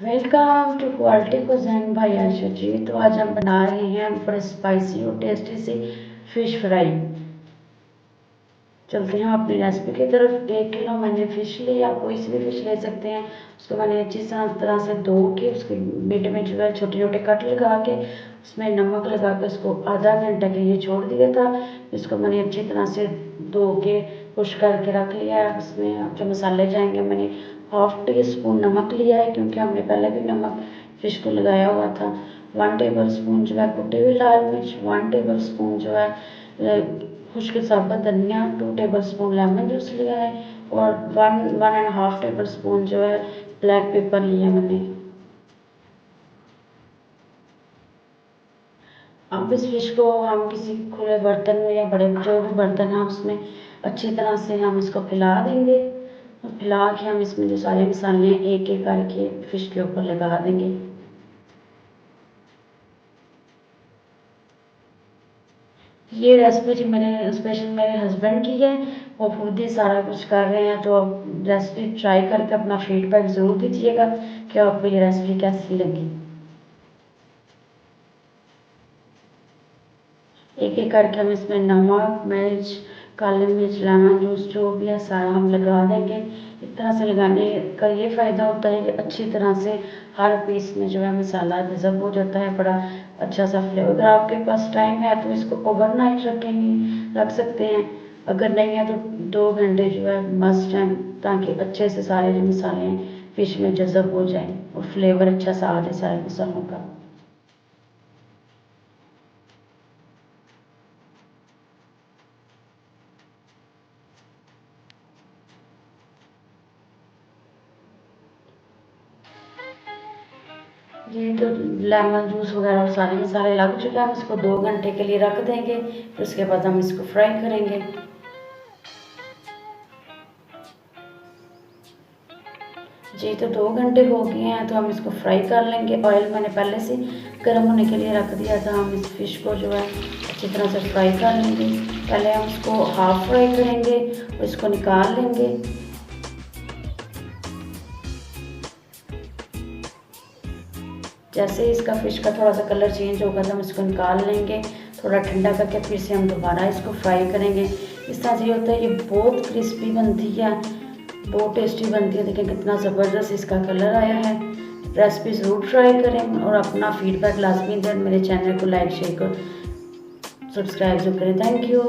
Welcome to quality cuisine भाई आयशा जी। तो आज हम बना रहे हैं बड़े स्पाइसी और टेस्टी सी फ़िश फ्राई। चलते हैं अपनी रेसिपी की तरफ। 1 किलो मैंने फ़िश ली, आप कोई सी भी फ़िश ले सकते हैं। उसको मैंने अच्छी तरह से धो के उसके मिड में जो है छोटे छोटे कट लगा के उसमें नमक लगा के उसको आधा घंटा के लिए छोड़ दिया था। इसको मैंने अच्छी तरह से धो के खुश करके रख लिया है। उसमें जो मसाले जाएंगे, मैंने 1/2 टी स्पून नमक लिया है क्योंकि हमने पहले भी नमक फ़िश को लगाया हुआ था। 1 टेबल स्पून जो है कुटी हुई लाल मिर्च, 1 टेबल स्पून जो है खुश्क साबुत धनिया, 2 टेबल स्पून लेमन जूस लिया है और 1 1.5 टेबल स्पून जो है ब्लैक पेपर लिया मैंने। अब इस फिश को हम किसी खुले बर्तन में या बड़े जो भी बर्तन है उसमें अच्छी तरह से हम इसको फैला देंगे और फैला के हम इसमें जो सारे मसाले एक एक करके फिश के ऊपर लगा देंगे। ये रेसिपी मेरे स्पेशल मेरे हस्बैंड की है। वो खुद ही सारा कुछ कर रहे हैं, तो आप रेसिपी ट्राई करके अपना फीडबैक ज़रूर दीजिएगा कि आपको ये रेसिपी कैसी लगी। एक एक करके हम इसमें नमक, मिर्च, काली मिर्च, लेमन जूस जो भी है सारा हम लगा देंगे। इस तरह से लगाने का ये फ़ायदा होता है कि अच्छी तरह से हर पीस में जो है मसाला डिज़र्व हो जाता है, बड़ा अच्छा सा फ्लेवर। अगर आपके पास टाइम है तो इसको ओवरनाइट रख सकते हैं। अगर नहीं है तो 2 घंटे जो है मस्ट है, ताकि अच्छे से सारे जो मसाले हैं फ़िश में डिज़र्व हो जाएँ और फ्लेवर अच्छा सा आ जाए सारे मसालों का। ये तो लेमन जूस वगैरह और सारे मसाले लग चुके हैं। हम इसको 2 घंटे के लिए रख देंगे, फिर उसके बाद हम इसको फ्राई करेंगे। जी, तो 2 घंटे हो गए हैं, तो हम इसको फ्राई कर लेंगे। ऑयल मैंने पहले से गर्म होने के लिए रख दिया था। हम इस फिश को जो है अच्छी तरह से फ्राई कर लेंगे। पहले हम इसको हाफ फ्राई करेंगे और इसको निकाल लेंगे। जैसे ही इसका फ़िश का थोड़ा सा कलर चेंज होगा तो हम इसको निकाल लेंगे। थोड़ा ठंडा करके फिर से हम दोबारा इसको फ्राई करेंगे। इस तरह से ये होता है, ये बहुत क्रिस्पी बनती है, बहुत टेस्टी बनती है। देखें कितना ज़बरदस्त इसका कलर आया है। रेसिपी ज़रूर ट्राई करें और अपना फीडबैक लाजमी दें। मेरे चैनल को लाइक शेयर कर सब्सक्राइब ज़रूर करें। Thank you.